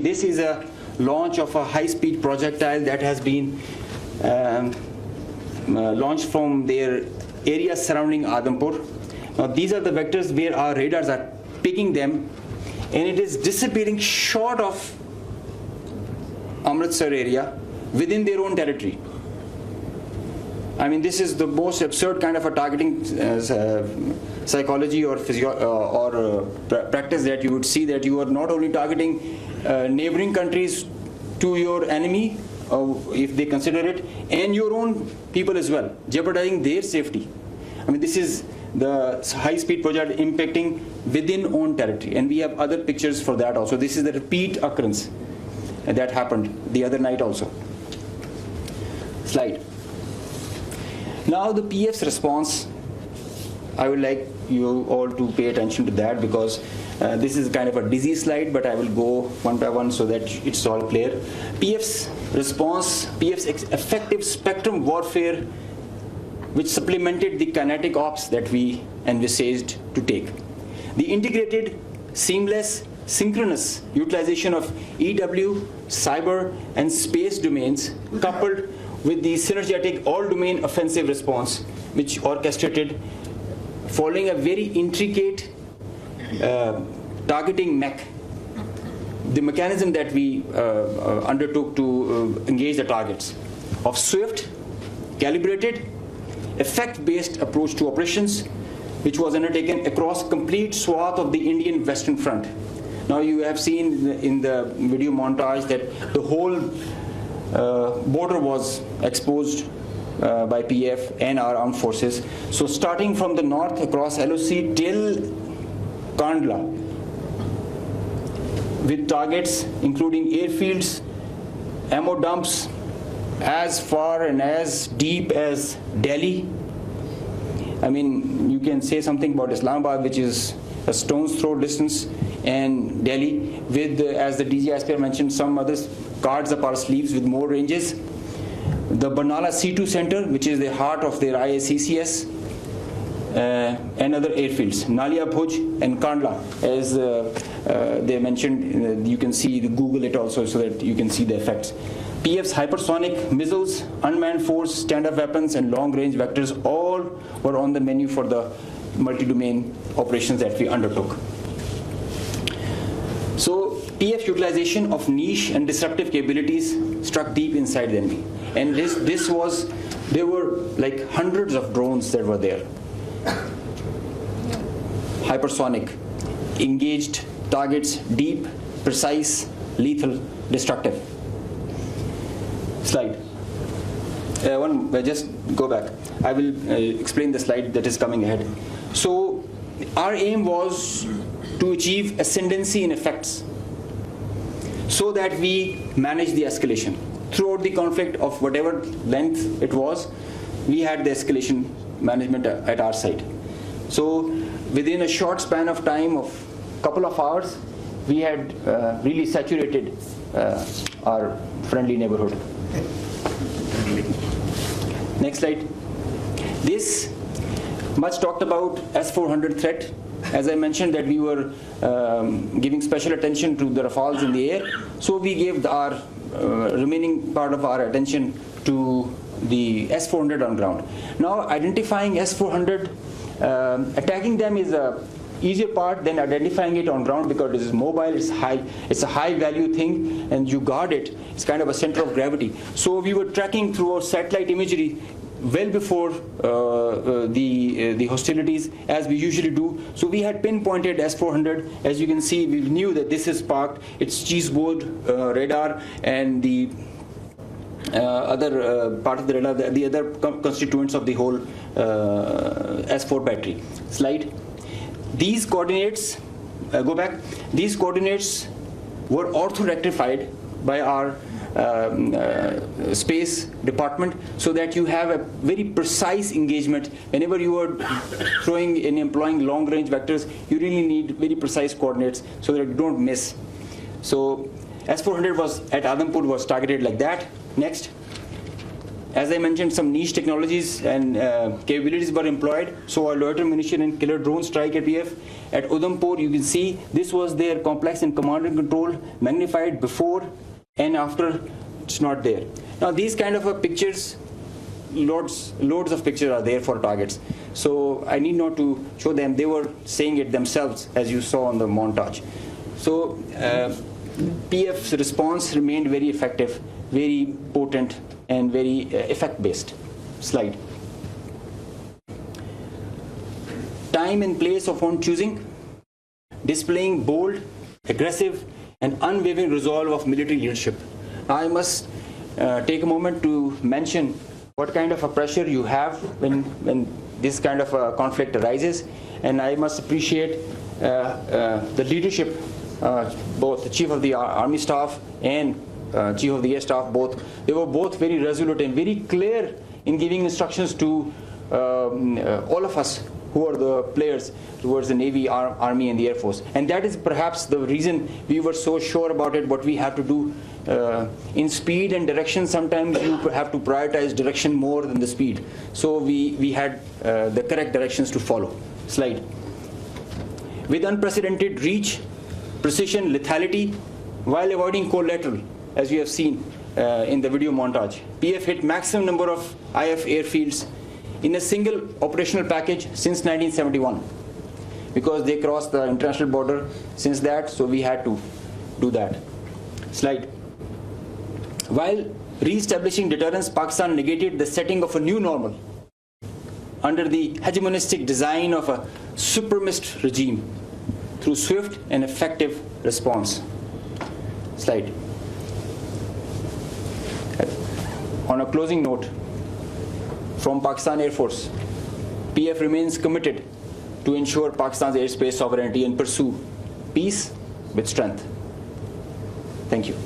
This is a launch of a high-speed projectile that has been launched from their areas surrounding Adampur. Now these are the vectors where our radars are picking them, and it is disappearing short of Amritsar area within their own territory. I mean, this is the most absurd kind of a targeting psychology or practice that you would see, that you are not only targeting neighboring countries to your enemy, if they consider it, and your own people as well, jeopardizing their safety. I mean, this is the high-speed project impacting within own territory, and we have other pictures for that also. This is the repeat occurrence that happened the other night also. Slide. Now the PF's response, I would like you all to pay attention to that, because this is kind of a dizzy slide, but I will go one by one so that it's all clear. PF's response, PF's effective spectrum warfare, which supplemented the kinetic ops that we envisaged to take. The integrated, seamless, synchronous utilization of EW, cyber, and space domains, coupled with the synergetic all-domain offensive response, which orchestrated following a very intricate targeting mech, the mechanism that we undertook to engage the targets, of swift, calibrated, effect-based approach to operations, which was undertaken across complete swath of the Indian Western Front. Now you have seen in the video montage that the whole border was exposed by PF and our armed forces. So starting from the north across LOC till Kandla, with targets including airfields, ammo dumps as far and as deep as Delhi. I mean, you can say something about Islamabad, which is a stone's throw distance, and Delhi with, as the DG Aspire mentioned, some other cards up our sleeves with more ranges. The Barnala C2 center, which is the heart of their IACCS, and other airfields, Nalia Bhuj and Kandla, as they mentioned. You can see, Google it also so that you can see the effects. PF's hypersonic missiles, unmanned force, stand-up weapons, and long-range vectors all were on the menu for the multi-domain operations that we undertook. So PF utilization of niche and disruptive capabilities struck deep inside the enemy. And there were like hundreds of drones that were there. Hypersonic, engaged targets, deep, precise, lethal, destructive. Slide. Just go back. I will explain the slide that is coming ahead. So our aim was to achieve ascendancy in effects so that we manage the escalation. Throughout the conflict of whatever length it was, we had the escalation management at our side. So within a short span of time of a couple of hours, we had really saturated our friendly neighborhood. Next slide. This much talked about S-400 threat. As I mentioned that we were giving special attention to the Rafales in the air, so we gave our remaining part of our attention to the S-400 on ground. Now identifying S-400, attacking them is a easier part than identifying it on ground, because it is mobile, it's a high value thing, and you guard it. It's kind of a center of gravity. So we were tracking through our satellite imagery well before the hostilities, as we usually do. So we had pinpointed S-400. As you can see, we knew that this is parked. It's cheeseboard radar, and the other part of the radar, the other constituents of the whole S4 battery. Slide. These coordinates, go back, these coordinates were ortho-rectified by our space department, so that you have a very precise engagement. Whenever you are throwing and employing long-range vectors, you really need very precise coordinates so that you don't miss. So S-400 was at Adampur was targeted like that. Next. As I mentioned, some niche technologies and capabilities were employed. So a loiter munition and killer drone strike at PF. At Udhampur, you can see this was their complex and command and control, magnified before and after. It's not there. Now these kind of pictures, loads of pictures are there for targets. So I need not to show them. They were saying it themselves, as you saw on the montage. So PF's response remained very effective, very potent, and very effect-based. Slide. Time and place of own choosing, displaying bold, aggressive, and unwavering resolve of military leadership. Now I must take a moment to mention what kind of a pressure you have when this kind of a conflict arises, and I must appreciate the leadership, both the Chief of the Army Staff and Chief of the Air Staff, both. They were both very resolute and very clear in giving instructions to all of us who are the players towards the Navy, Army, and the Air Force. And that is perhaps the reason we were so sure about it, what we have to do. In speed and direction, sometimes you have to prioritize direction more than the speed. So we had the correct directions to follow. Slide. With unprecedented reach, precision, lethality, while avoiding collateral, as you have seen in the video montage. PF hit maximum number of IF airfields in a single operational package since 1971, because they crossed the international border since that, so we had to do that. Slide. While re-establishing deterrence, Pakistan negated the setting of a new normal under the hegemonistic design of a supremacist regime through swift and effective response. Slide. On a closing note, from Pakistan Air Force, PF remains committed to ensure Pakistan's airspace sovereignty and pursue peace with strength. Thank you.